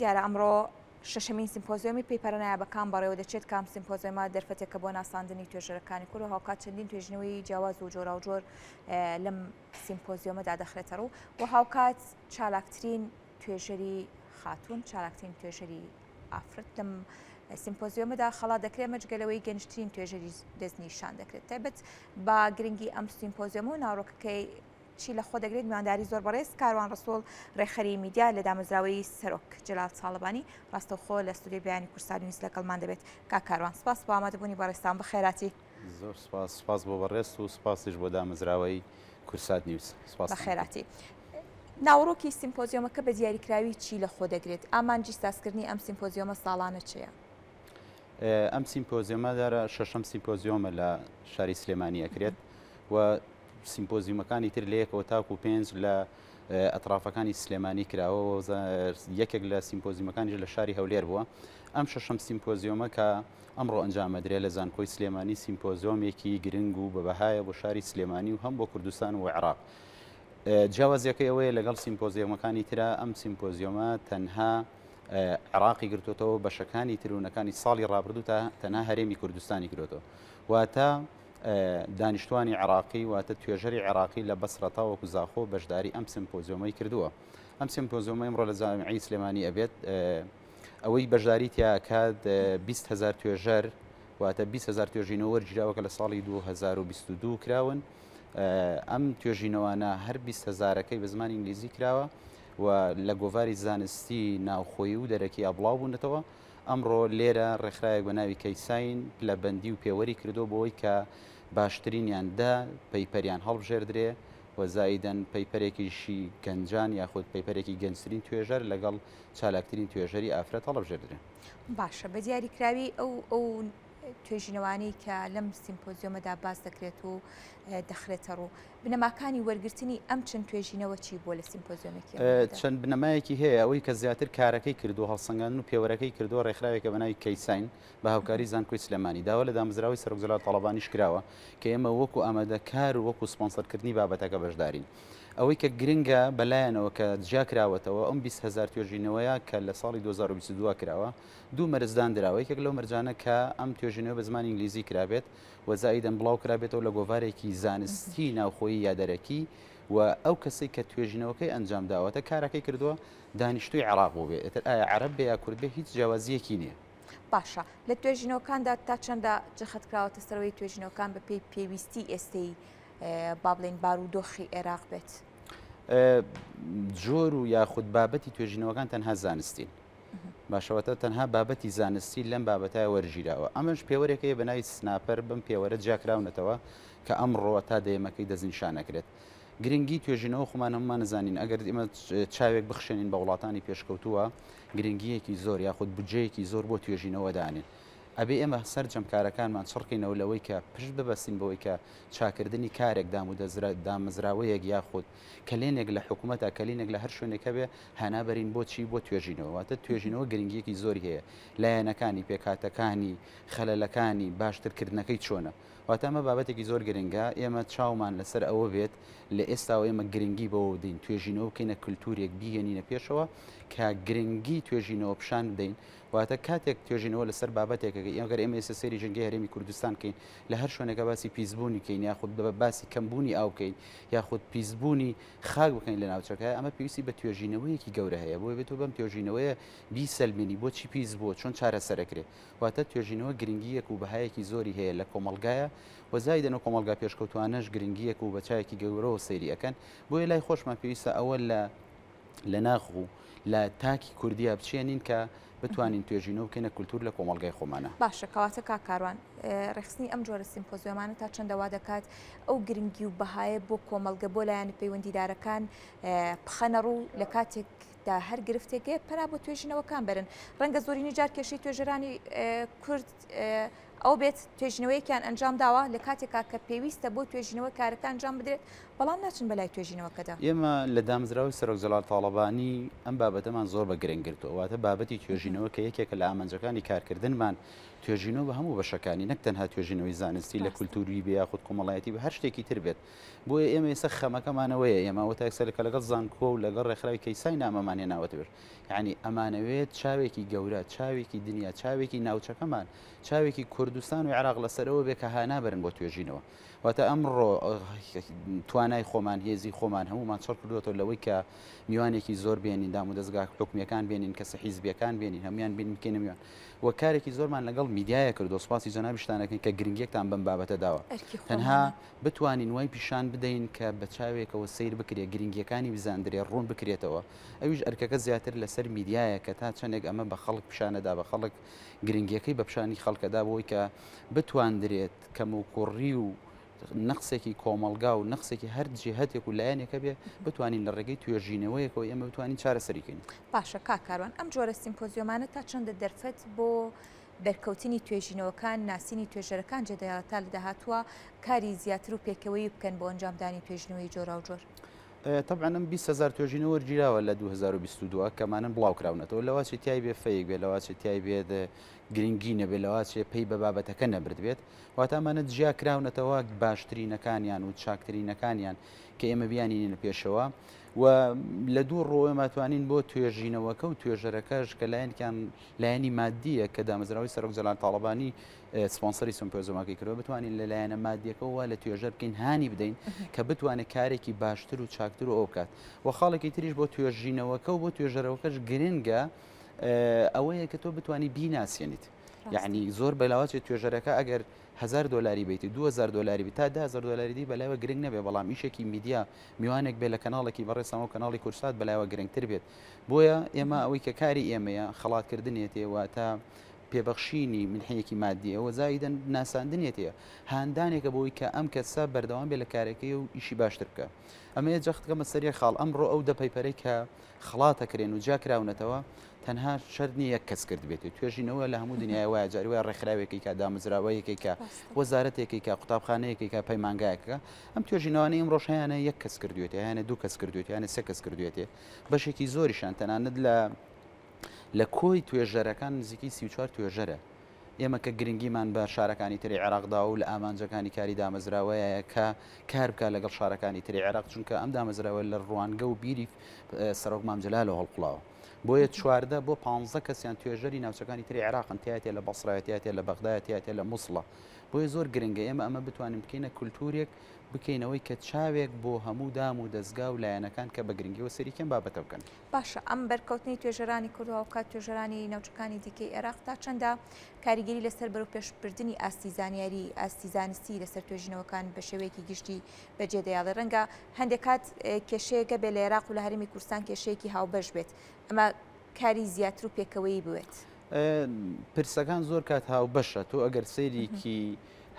دیارە ئەمڕۆ شەشەمین سیمپۆزیۆمی پەیپەرنایابەکان بەڕێوە دەچێت کام سیمپۆزیۆمە دەرفەتێکە بۆ ناساندنی توێژەرەکانی کورد و هاوکات چەندین توێژنەوەی جیاواز و جۆرا و جۆر لەم سیمپۆزیۆمەدا دەخرێتە ڕوو و هاوکات چالاکترین توێژەری خاتون چالاکترین توێژەری ئافرەت لەم سیمپۆزیۆمەدا خەڵات دەکرێت مەجگەلەوەی گەنجترین توێژەری دەستنیشان دەکرێت تایبەت با گرنگی ئەم سیمپۆزیۆمە و ناوڕۆکەکەی چی لە خۆ دەگرێت میوانداری زۆر بەڕێز کاروان ڕسوڵ ڕێخەری میدیا لە دامەزراوەی سەرۆک جەلال ساڵبانی ڕاستەوخۆ لە ستودیۆی بیانی کورسانی نووس لەگەڵمان دەبێت کاروان سپاس بۆ ئامادەبوونی بەڕێستان بەخێراتی زۆر سپاس بۆ بەڕێست و سپاسیش بۆ دامەزراوەی کورسات نیوز بەخێراتی ناوڕۆکی سیمپۆزیۆمەکە بە دیاریکراوی چی لە خۆ دەگرێت ئامانجی سازکردنی ئەم سیمپۆزیۆمە ساڵانە چییە؟ ئەم سیمپۆزیۆمەدارە شەشەم سیمپۆزیۆمە لە شاری سلێمانی ئەکرێت و سیمپۆزیۆمەکانی تر لە یەکەوە تاکو پێنج لە ئەطرافەکانی سلێمانی کراوە یەکێک لە سیمپۆزیۆمەکانیش لە شاری هەولێر بووە ئەم شەشەم سیمپۆزیۆمە کە ئەمڕۆ ئەنجامەدرێت لە زانکۆی سلێمانی سیمپۆزیۆمێکی گرنگ و بەبەهایە بۆ شاری سلێمانی و هەم بۆ کوردستان و عێراق جیاوازیەکەی ئەوەیە لەگەڵ سیمپۆزیۆمەکانی ترە ئەم سیمپۆزیۆمە تەنها عێراقی گرتوتەوە بەشەکانی ترونەکانی ساڵی ڕابردوو تا تەنها هەرێمی کوردستانی گرتەوە واتە دانیشتوانی عێراقی واتە توێژەری عێراقی لە بەسڕەتا وەکو زاخۆ بەشداری ئەم سیمپۆزیۆمەی کردووە ئەم سیمپۆزیۆمە ئەمڕۆ لە جامعەی سلێمانی ئەبێت ئەوەی بەشداری تیاکات 20,000 توێژەر واتە 20,000 توێژینەوە وەرگیراوە کە لە ساڵی 2022 کراون ئەم توێژینەوانە هەر 20,000ەکەی بە زمانی ئینگلیزی کراوە و لە گۆڤاری زانستی ناوخۆیی و دەرەکی ئەبڵاو بوونەتەوە ئەمڕۆ لێرە ڕێکخراوێک بە ناوی کەیساین لە بەندی و پێوەری کردو بۆەوەی کە باشترینیاندا پەیپەریان هەڵبژێردرێ و زایدەن پەیپەرێکیشی گەنجان یاخود پەیپەرێکی گەنجترین توێژەر لەگەڵ چالاکترین توێژەری ئافرەت هەڵبژێردرێ باشە بە دیاریکراوی ئەو توێژینەوانی کە لەم سیمپۆزیۆمەدا باز دەکرێت و دەخرێتە ڕوو بنەماکانی وەرگرتنی ئەم چەند توێژینەوە چی بۆ لە سیمپۆزیۆمێکی چەند بنەمایەکی هەیە ئەوەی کە زیاتر کارەکەی کردو هەڵسەنگاندن و پێوەرەکەی کردو ڕێکخراوێکە بە ناوی کەیساین بە هاوکاری زانکۆی سلێمانی داوا لە دامەزراوەی سەرۆک جەلال تەڵەبانیش کراوە کە ئێمە وەکو ئامادەکار و وەکو سپۆنسەرکردنی بابەتەکە بەشدارین ئەوەی کە گرنگە بەلایەنەوە کە جیا کراوەتەوە ئەم 20,000 توێژینەوەیە کە لە ساڵی 2022 کراوە دوو مەرزدان درراوە یەکێک لەو مەرجانە کە ئەم توێژینەوە بە زمانی ئینگلیزی کرابێت و زائیدەن بڵاو کرابێتەوە لە گۆڤارێکی زانستی ناوخۆیی یادەرەکی و ئەو کەسێک کە توێژینەوەکەی ئەنجام داوەتە کارەکەی کردووە دانیشتوی عێراق بوو بێت ئایا عەرەب بێ یا کورد بێ هیچ جیاوازیەکی نییە باشە لە توێژینەوەکاندا تا چەندە جەخت کراوەتە سەرەوەی توێژینەوەکان بە پێی پێویستی ئێستەی با بڵێن بارودۆخی عێراق بێت جۆر و یاخود بابەتی توێژینەوەکان تەنها زانستین باشەوەتە تەنها بابەتی زانستی لەم بابەتای وەرگیراوە ئەمەش پێوەرێکەیە بە ناوی سناپەر بم پێوەرە جیاکراونەتەوە کە ئەمڕۆ تا دەیەمەکەی دەستنیشانەکرێت گرنگی توێژینەوە خۆمان هەمومان نزانین ئەگەر ئێمە چاوێک بخشێنین بە وڵاتانی پێشکەوتووە گرنگیەکی زۆر یاخود بودجەیەکی زۆر بۆ توێژینەوە دانێن ئەبێ ئێمە سەررجەم کارەکانمان چڕکەینەوە لەوەی کە پشت ببەستین بەوەی کە چاکردنی کارێک دامەزراوەیەک یاخود کەلێنێک لە حکوومەتە کەلینێک لە هەر شوێنێکە بێ هەنابەرین بۆچی بۆ توێژینەوە واتە توێژینەوە گرنگیەکی زۆری هەیە لایەنەکانی پێکاتەکانی خەلەلەکانی باشترکردنەکەی چۆنە واتە ئەمە بابەتێکی زۆر گرنگە ئێمە چاومان لەسەر ئەوە بێت لە ئێستاەوە ئێمە گرنگی بەوە دەین توێژینەوە بکەینە کللتورێک بیهێنینە پێشەوە کە گرنگی توێژینەوە پیشان بدەین واتە کاتێک توێژینەوە لەسەر بابەتێکەکە ئەگەر ئێمە ئێستا سەیری ژەنگەی هەرێمی کوردستان کەین لە هەر شوێنەکە باسی پیسبوونی کەین یاخود بە باسی کەمبوونی ئاوکەین یاخود پیسبوونی خاک بکەین لە ناوچەکە ئەمە پێویستی بە توێژینەوەیەکی گەورە هەیە بۆ بێتەوە بەم توێژینەوەیە بیسەلمێنی بۆچی پیس بۆ چۆن چارەسەرەکرێ واتە توێژینەوە گرنگیەک و بەهایەکی زۆری هەیە لە کۆمەلگایە وەزایدەن و کۆمەلگا پێشکەوتوانەش گرنگیەک و بەچایەکی گەورەوە سەیری ئەەکەن بۆیە لای خۆشمان پێویستە ئەوە لە ناخ و لە تاکی کوردیا بچێنین کە بتوانین توێژینەوە بکەینە کولتور لە کۆمەلگای خۆمانە باشە کەواتە کاروان ڕێخستنی ئەم جۆرە سیمپۆزیۆمانە تا چەندەوا دەکات ئەو گرنگی و بەهایە بۆ کۆمەلگە بۆ لایەنە پەیوەندیدارەکان بخەنە ڕوو لە کاتێکدا هەر گرفتێکێ پەرا بۆ توێژینەوەکان برن ڕەنگە زۆرینی جار کێشەی توێژەرانی کورد ئەو بێت توێژینەوەیەکیان ئەنجام داوە لە کاتێکا کە پێویستە بۆ توێژینەوە کارەکان ئەنجام بدرێت بەڵام ناچن بەلای توێژینەوەکەدا. ئێمە لە دامزراوی سەرۆک جەلال تاڵەبانی ئەم بابەتەمان زۆر بە گرنگگرتووە، واتە بابەتی توێژینەوە کە یەکێکە لە ئامانجەکانی کارکردنمان توێژینەوە بە هەموو بەشەکانی نەک تەنها توێژینەوەی زانستی لە کولتوری بێ یاخود کۆمەڵایەتی بە هەر شتێکی تر بێت. بۆیە ئێمە ئێستا خەمەکەمانەوەیە ئێمە وەتاکسەرەکە لەگەڵ زانکۆ و لەگەڵ ڕێکخراوی کەیسای نامەمان هێناوەتە بێت. یعنی ئەمانەوێت چاوێکی گەورە، چاوێکی دنیا، چاوێکی ناوچەکەمان، چاوێکی کوردستان و عێراق لەسەرەوە بێ کە هانابرن بۆ توێژینەوە. واتە ئەمڕۆ توانای خۆمان هێزی خۆمان هەمومان چڕ کردوەوە لەوەی کە میوانێکی زۆر بێنین دام و دەستگا حکومیەکان بێنین کەسە حیزبیەکان بێنین هەمویان بین بکەینە میوان وە کارێکی زۆرمان لەگەڵ میدیایە کردو سوپاسی جەنابی شتانەکەن کە گرنگیەکتان بەم بابەتە داوە تەنها بتوانین وای پیشان بدەین کە بە چاوێکەوە سیر بکرێت گرنگیەکانی بزاندرێ ڕوون بکرێتەوە ئەویش ئەرکەکە زیاتر لەسەر میدیایە کە تا چەندێک ئەمە بە خەڵک پیشانەدا بە خەڵک گرنگیەکەی بە پیشانی خەڵکەدا بۆی کە بتواندرێت کەم و کوڕی و نقسێکی کۆمەلگا و نقسێکی هەر جێهەتێک و لایەنێکە بێ بتوانین لە ڕێگەی توێژینەوەیەکەوە ئێمە بتوانین چارەسەریکەین. باشە کاکاروان ئەم جۆرە سیمپۆزیۆمانە تا چەندە دەرفەت بۆ بەرکەوتنی توێژینەوەکان ناسینی توێژەرەکان جێدەیاتا لە داهاتووە کاری زیاتر و پێکەوەی بکەن بۆ ئەنجامدانی توێژنەوەی جۆرا و جۆر. طبعا 20,000 توێژینە وەرگیراوە لە 2022 کەمانن بڵاو کراونەتەوە لەواچی تای بێ فەیەک بێ لەواچی تای بێت گرنگی نەبێت لەواچێ پێی بە بابەتەکە نەبرد بێت واتامانە جیا کراونەتەوە باشترینەکانیان و چاکترینەکانیان کە ئێمە بیانینە پێشەوە و لە دوو ڕۆ ئێمەتوانین بۆ توێژینەوەکە و توێژەرەکەش کە لایەنیان لایەنی مادیە کە دامەزراوی سەرۆک جەلال تاڵەبانی سپۆنسەری سیمپۆزیۆمەکەی کردووە بتوانین لە لایەنە مادیەکەەوە لە توێژەر بکەین هانی بدەین کە بتوانێت کارێکی باشتر و چاکتر و ئەو بکات و خاڵێکی تریش بۆ توێژینەوەکە و بۆ توێژەرەوەکەش گرنگە ئەوەیە کە تۆ بتانی بیناسیێنیت یعنی زۆر بەلاوەچێت توێژەرەکە ئەگەر $1000 بیتی $2000 بیت تا $10,000 دی بەلایەوە گرنگ نەبێ بەڵام ئیشێکی میدیا میوانێک بێ لە کەناڵێکی بەڕێسەمەوە کەناڵی کورسات بەلایەوە گرنگتر بێت بۆیە ئێمە ئەوەی کە کاری ئێمەیە خەڵاتکردنێتەوە تا پێبەخشینی منحەیەکی مادیەوە زایدەن ناساندنێتەیە هاندانێکە بۆی کە ئەم کەسە بەردەوام بێ لە کارەکەی و ئیشی باشتر بکە ئەمەیە جەختکەمە سەریە خاڵ ئەمڕۆ ئەو دەپەیپەرەی کە خڵاتەکرێن و جاکراونەتەوە تەنها شەرنی یەک کەس کرد بێت توێژینەوە لە هەموو دنیای وایە جاری وای ڕێکخراوێکی کە دامەزراوەیەکی کە وەزارەتێکی کە قوتابخانەیەکی کە پەیمانگایەکە ئەم توێژینەوەی ئەم ڕۆژیانە یەک کەس کردوێت یانە دوو کەس کردوێت یانە سێ کەس کردوێتێ بەشێکی زۆریشان تەنانەت لە کۆی توێژەرەکان نزیکی 34 توێژەرە ئێمە کە گرنگیمان بە شارەکانی تری عێراقدا و لە ئامانجەکانی کاری دامەزراوەیە کە کار بکە لەگەڵ شارەکانی تری عێراق چونکە ئەم دامەزراوە لە ڕوانگە و بیری سەرۆک مام جەلالەوە هەڵقڵاوە بۆیە 14 بۆ 15 کەسیان توێژەری ناوچەکانی تری عێراقن تایەتێ لە بەسڕایەتیاتێ لە بەغدایەتیاتێ لە مووسڵە بۆیە زۆر گرنگە ئێمە ئەمە بتوانین بکەینە کولتورێک بکەینەوەی کە چاوێک بۆ هەموو دام و دەستگا و لایەنەکان کە بە گرنگیەوە سەریکەم بابەتە بکەن. باشە ئەم بەرکەوتنی توێژەرانی کوردەوە و کات توێژەرانی ناوچەکانی دیکەی عێراق تا چەندە کاریگەری لەسەر بەرەو پێشبردننی ئاستی زانیاری ئاستی زانستی لەسەر توێژینەوەکان بە شێوەیەکی گشتی بەجێدەیاڵێ ڕەنگە هەندێک کات کێشەیەکە بێ لە عێراق و لە هەرمی کوردستان کێشەیەکی هاوبەش بێت ئەمە کاری زیاتر و پێکەوەی بوێت. پرسەکان زۆر کات هاوبەشە تۆ ئەگەر سەیرێکی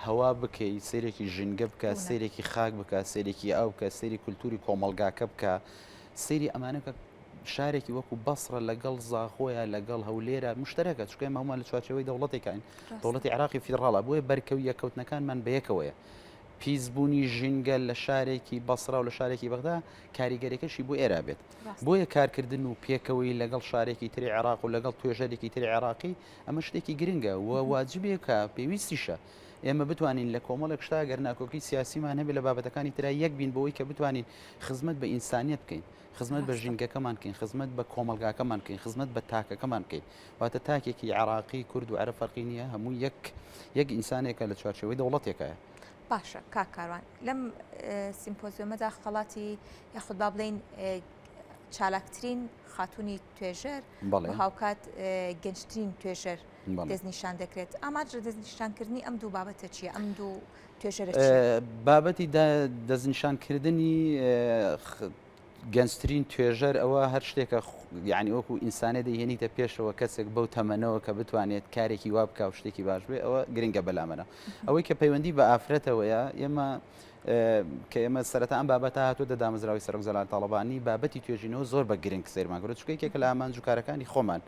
هەوا بکەی سێرێکی ژنگە بکە سێرێکی خاک بکە سێرێکی ئاو بکە سێری کولتوری کۆمەلگاکە بکە سێری ئەمانەکە شارێکی وەکو بەسڕە لەگەڵ زاخۆیە لەگەڵ هەولێرە مشتەرەکە چکە هەمومان لە چوارچەوەی دەوڵەتێکین دەوڵەتی عێراقی فیدڕاڵە بۆیە بەرکەوی یەکەوتنەکانمان بەیەکەوەیە پیسبوونی ژینگە لە شارێکی بەسڕا و لە شارێکی بەغدا کاریگەریەکەشی بۆ ئێرا بێت بۆیە کارکردن و پێکەوەی لەگەڵ شارێکی تری عێراق و لەگەڵ توێژەرێکی تری عێراقی ئەمە شتێکی گرنگە و واجبێکە پێویستیشە ئێمە بتوانین لە کۆمەڵێک شتا گەر ناکۆکی سیاسیمان هەبێت لە بابەتەکانی تررا یەک بین بەوەی کە بتوانین خزمەت بە ئینسانیت بکەین خزمەت بە ژینگەکەمان بکەین خزمەت بە کۆمەلگاکەمان بکەین خزمەت بە تاکەکەمان بکەین واتە تاکێکی عێراقی کورد و عەرەب فەرقی نییە هەموو یەک ئینسانێکە لە چوارچەوەی دەوڵەتێکایە. باشە کاکاروان لەم سیمپۆزیۆمەدا خەڵاتی یاخود با بڵێن چالاکترین خاتوونی توێژەر هاوکات گەنجترین توێژەر دەستنیشان دەکرێت ئاماژە دەستنیشانکردنی ئەم دوو بابەتە چییە ئەم دوو توێژەرە بابەتی دەستنیشانکردنی گەنجترین توێژەر ئەوە هەر شتێکە یعنی وەکو ئینسانێ دەیهێنیتە پێشەوە کەسێک بەو تەمەنەوە کە بتوانێت کارێکی وا بکە و شتێکی باش بێ ئەوە گرنگە بەلامەنە ئەوەی کە پەیوەندی بە ئافرەتەوەیە ئێمە کە ئێمە سەرەتا ئەم بابەتە هاتووە دامەزراوی سەرۆکزەلال تاڵەبانی بابەتی توێژینەوە زۆر بە گرنگ سەیرمان کرد چونکە لە ئامانجوکارەکانی خۆمان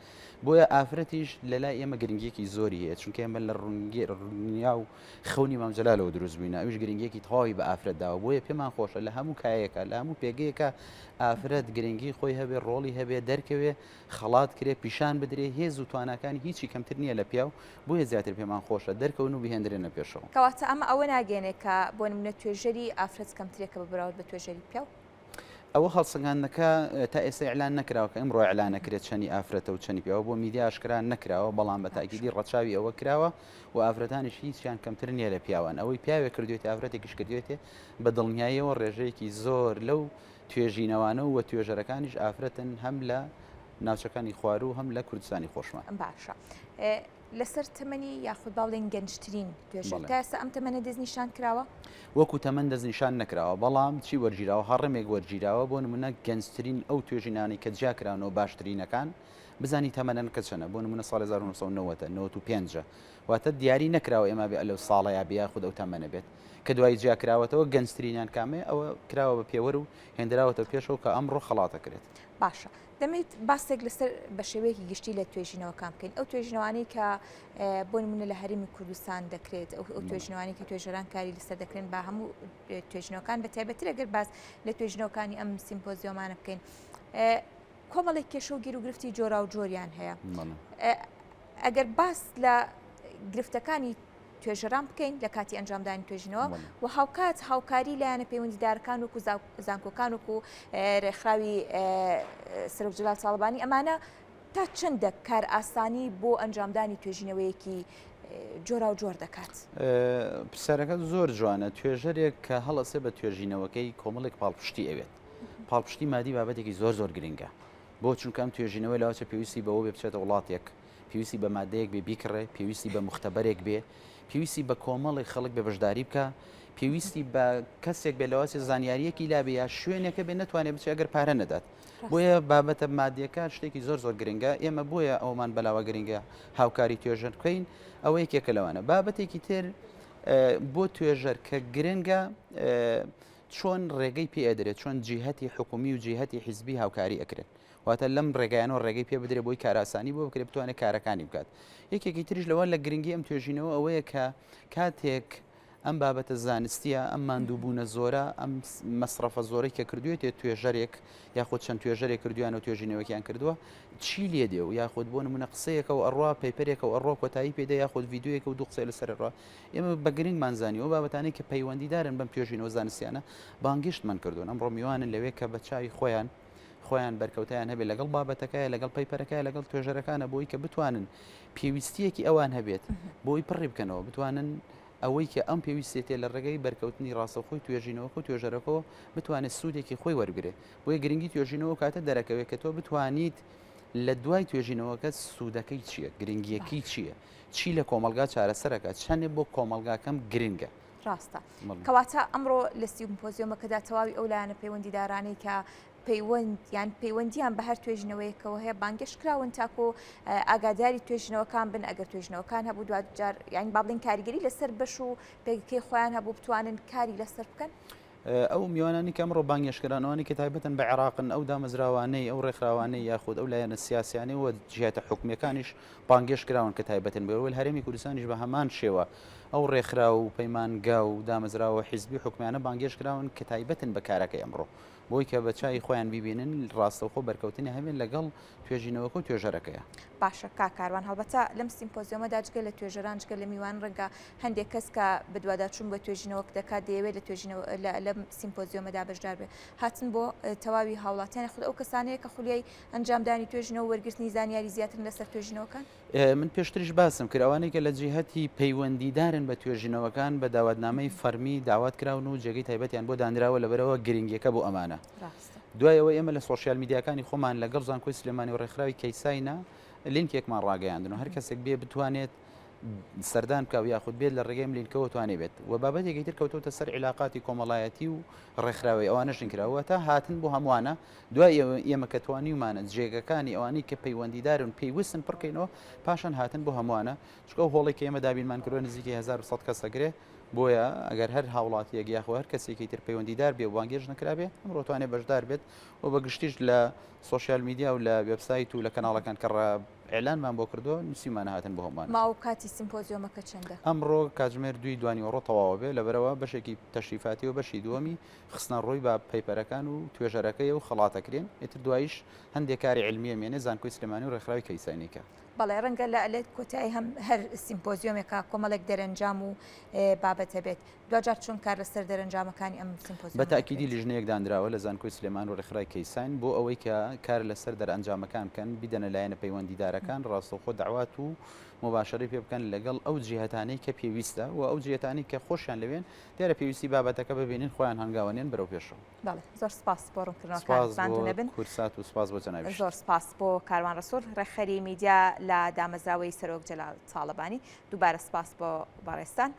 بۆیە ئافرەتیش لەلای ئێمە گرنگیەکی زۆری هەیە چونکە ئێمە لە ڕوونیا و خەونی مامجلالەوە دروست بووینە ئەوش گرنگیەکی تەواوی بە ئافرەتداوە بۆیە پێمان خۆشە لە هەموو کایەکە لە هەموو پێگەیەکە ئافرەت گرنگی خۆی هەبێ ڕۆڵی هەبێ دەرکەوێ خەڵات کرێ پیشان بدرێ هێز و توانەکانی هیچی کەمتر نییە لە پیاو بۆیە زیاتر پێمان خۆشە دەرکەون و بهێندرێنە پێشەوە کەواتە ئەمە ئەوە ناگەێنێ کە بۆ نمونە توێژەری ئافرەت کەمترێکە بەراورد بە توێژەری پیاو ئەوە هەڵسەنگاندنەکە تا ئێستا ئەعلان نەکراوە کە ئەمڕۆ ئەعلان نەکرێت چەندی ئافرەتە و چەندی پیاوە بۆ میدیا ئاشکرا نەکراوە بەڵام بە تاکیدی ڕەچاوی ئەوە کراوە و ئافرەتانیش هیچیان کەمتر نییە لە پیاوان ئەوەی پیاوێک کردوێتی ئافرەتێکیش کردوێتێ بە دڵنیاییەوە ڕێژەیەکی زۆر لەو توێژینەوانە و توێژەرەکانیش ئافرەتن هەم لە ناوچەکانی خوار و هەم لە کوردستانی خۆشمان باشە لەسەر تەمەنی یاخود باڵێن گەنجترین توێژەر تا ئێستا ئەم تەمەنە دەستنیشان کراوە وەکو تەمەن دەستنیشان نەکراوە بەڵام چی وەرگیراوە هەڕەمێک وەرگیراوە بۆ نمونە گەنجترین ئەو توێژینانی کە جیاکراونەوە باشترینەکان بزانی تەمەنەن کە چەنە بۆ نمونە ساڵی 1995 واتە دیاری نەکراوە ئێمە بێ لەو ساڵەیە بیا خود ئەو تەمەنە بێت کە دوای جیاکراوەتەوە گەنجترینیان کامێ ئەوە کراوە بە پێوەر و هێندراوەتە پێشەوە کە ئەمڕۆ خەڵاتە کرێت باشە دەمێت باسێک لەسەر بە شێوەیەکی گشتی لە توێژینەوەکان بکەین ئەو توێژنەوانی کە بۆ نمونە لە هەرمی کوردستان دەکرێت ئەو توێژنەوانی کە توێژەران کاری لەسەر دەکرێن با هەموو توێژنەوەکان بە تایبەتر ئەگەر باس لە توێژنەوەکانی ئەم سیمپۆزیۆمانە بکەین کۆمەڵێک کێشە و گیر و گرفتی جۆرا و جۆریان هەیە ئەگەر باس لە گرفتەکانی توێژەران بکەین لە کاتی ئەنجامدانی توێژینەوە و هاوکات هاوکاری لایەنە پەیوەندیدارەکان وکو زانکۆکان وکو ڕێکخراوی سەرۆکجەلال تاڵەبانی ئەمانە تا چەندە کار ئاسانی بۆ ئەنجامدانی توێژینەوەیەکی جۆرا و جۆر دەکات پرسیارەکە زۆر جوانە توێژەرێک کە هەڵەسێ بە توێژینەوەکەی کۆمەڵێک پاڵپشتی ئەوێت پاڵپشتی مادی بابەتێکی زۆر زۆر گرنگە بۆ چونکە ئەم توێژینەوەی لاوچە پێویستی بەوە بێ بچێتە وڵاتێک پێویستی بە مادەیەک بێ بیکڕێ پێویستی بە مختبەرێک بێ پێویستی بە کۆمەڵی خەڵک بێ بەشداری بکە پێویستی بە کەسێک بێ لەواسی زانیاریەکی لابێ یا شوێنێکە بێ نتوانێت بچێت ئەگەر پارە نەدات بۆیە بابەتە مادیەکە شتێکی زۆر زۆر گرنگە ئێمە بۆیە ئەومان بەلاوە گرنگە هاوکاری توێژەر بکەین ئەوە یەکێکە لەوانە بابەتێکی تر بۆ توێژەر کە گرنگە چۆن ڕێگەی پێ ئەدرێت چۆن جیهەتی حکومی و جیهەتی حیزبی هاوکاری ئەکرێت واتە لەم ڕێگەیانەوە ڕێگەی پێ بدرێت بۆی کاراسانی بۆ بکرێت بتوانێت کارەکانی بکات یەکێکی تریش لەوە لە گرنگی ئەم توێژینەوە ئەوەیە کە کاتێک ئەم بابەتە زانستیە ئەم ماندووبوونە زۆرە ئەم مەسرەفە زۆرەی کە کردوێتێت توێژەرێک یاخود چەند توێژەرێک کردویان و توێژینەوەکیان کردووە چی لێ دێ و یاخود بۆ نمونە قسەیەکە و ئەڕوا پەیپەرێکە و ئەڕۆ کۆتایی پێدا یاخود ڤیددیوەیەکە و دوو قسەی لەسەرڕوا ئێمە بە گرنگمانزانی و بابەتانەی کە پەیوەندیدارن بەم توێژینەوە زانستیانە بانگشتمان کردوون ئەمڕۆ میوانن لەوێ کە بە چاوی خۆیان بەرکەوتیان هەبێت لەگەڵ بابەتەکەی لەگەڵ پەیپەرەکەی لەگەڵ توێژەرەکانە بۆی کە بتوانن پێویستیەکی ئەوان هەبێت بۆی پڕی بکەنەوە بتوانن ئەوەی کە ئەم پێویستێتێ لە ڕێگەی بەرکەوتنی ڕاستەخۆی توێژینەوەکە و توێژەرەکەەوە بتوانێت سوودێکی خۆی وەرگێ بۆیە گرنگی توێژینەوە کاتە دەرەکەوێت کە تۆ بتوانیت لە دوای توێژینەوەکە سوودەکەی چییە گرنگیەکەی چییە چی لە کۆمەلگا چارەسەرەکە چەندێ بۆ کۆمەلگاکەم گرنگە ڕاستە کەواتە ئەمڕۆ لە سیمپۆزیۆمەکەدا تەواوی ئەو لایەنە پەیوەندیدارانەی کە پەیوەندیان بە هەر توێژنەوەیەکەوە هەیە بانگەش کراون تاکۆ ئاگاداری توێژنەوەکان بن ئەگەر توێژنەوەکان هەبوو دوجار یان باڵین کاریگەری لەسەر بەش و پێگەکەی خۆیان هەبوو بتوانن کاری لەسەر بکەن ئەو میوانانی کە ئەمڕۆ بانگێشکرانەوەی کە تایبەتەن بە عێراقن ئەو دامەزراوانەی ئەو ڕێکخراوانەی یاخود ئەو لایەنە سیاسیانی و جیهەتە حکومیەکانیش بانگێشکراون کە تایبەتن بەوەل هەرێمی کوردستانیش بە هەمان شێوە ئەو ڕێکخرا و پەیمانگا و دامەزراوە حیزبی حکومیانە بانگێشکراون کە تایبەتن بە کارەکەی ئەمڕۆ بۆی کە بە چای خۆیان ببینن ڕاستەوخۆ بەرکەوتنی هەمێن لەگەڵ توێژینەوەکە و توێژەرەکەیە باشە کاکاروان هەڵبەتە لەم سیمپۆزیۆمەدا جگە لە توێژەران جگە لە میوان ڕەنگە هەندێک کەس کە بەدواداچوون بە توێژینەوەک دەکات دەیەوێت لە توێژینەوە لەم سیمپۆزیۆمەدا بەشدار بێ هاتن بۆ تەواوی هاوڵاتیان خود ئەو کەسانەیە کە خولیای ئەنجامدانی توێژینەوە وەرگرتنی زانیاری زیاتر لەسەر توێژینەوەکان من پێشتریش باسم کراوانێک کە لە جیهەتی پەیوەندیدارن بە توێژینەوەکان بە داواتنامەی فەرمی داوات کراون و جێگەی تایبەتیان بۆ دانراوە لەبەرەوە گرنگیەکە بۆ ئەمانە دوایەوە ئێمە لە سۆشیال میدیاکانی خۆمان لەگەڵ زانکۆی سلێمانی و ڕێکخراوی کەیساینا لینکێکمان ڕاگەیاندن و هەر کەسێک بێ بتوانێت سەردان بکە و یاخود بێت لە ڕێگەی لینکەوە توانێت بێت و بابەتێکی تر کەوتوتە سەر عیلاقاتی کۆمەڵایەتی و ڕێکخراوی ئەوانەشن کراوە تا هاتن بۆ هەمووانە دوای ئێمە کە توانیمانە جێگەکانی ئەوانی کە پەیوەندیدارن پێیویستن پڕکەینەوە پاشان هاتن بۆ هەمووانە چکە هۆڵێک ئێمە دابینمان کردوە نزیکی 1100 کەسەگرێ بۆیە ئەگەر هەر هاوڵاتیەک یاخۆ هەر کەسێکی تر پەیوەندیدار بێ و بانگێژ نەکرابێ ئەمڕۆ توانێت بەشدار بێت و بەگشتیش لە سوۆسیال میدیا و لە وێبسایت و لە کەناڵەکان کە ئێلانمان بۆ کردو نووسیمانە هاتن بۆ هەمان ماو کاتی سیمپۆزیۆمەکە چەندە؟ ئەمڕۆ کاتژمێر 2 دوانیوەڕۆ تەواوە بێ لەبەرەوە بەشێکی تەشریفاتی و بەشی دووەمی خستنە ڕۆی بە پەیپەرەکان و توێژەرەکەی و خەڵاتەکرێن ئیتر دواییش هەندێک کاری علمیە مێنێ زانکۆی سلێمانی و ڕێکخراوی کەیسانیکە. بەڵێ ڕەنگە لە ئەلێت کۆتایی هەر سیمپۆزیۆمێکە کۆمەڵێک دەرەنجام و بابەتە بێت دوجار چۆن کار لەسەر دەرەنجامەکانی ئەم سیمپۆزیۆم بەتاکیدی لیژنەیەک دانراوە لە زانکۆی سلێمان و ڕێکخراوی کەیسان بۆ ئەوەی کە کار لەسەر دەرەنجامەکان بکەن بیدەنە لایەنە پەیوەندیدارەکان ڕاستەوخۆ داوات و مباشرەی پێ بکەن لەگەڵ ئەو جیهەتانەی کە پێویستە و ئەو جیهەتانی کە خۆشیان لەوێن دیارە پێویستی بابەتەکە ببینین خۆیان هەنگاوێنن بەرەو پێشەوە. بەڵێ زۆر سپاس بۆ ڕوونکردنەوەکانتان نەبن کورسات و سپاس بۆ جەنابی زۆر سپاس بۆ کاروان ڕسوول ڕێکخەری میدیا لە دامەزراوەی سەرۆک جەلال چاڵەبانی دووبارە سپاس بۆ بەڕێستان.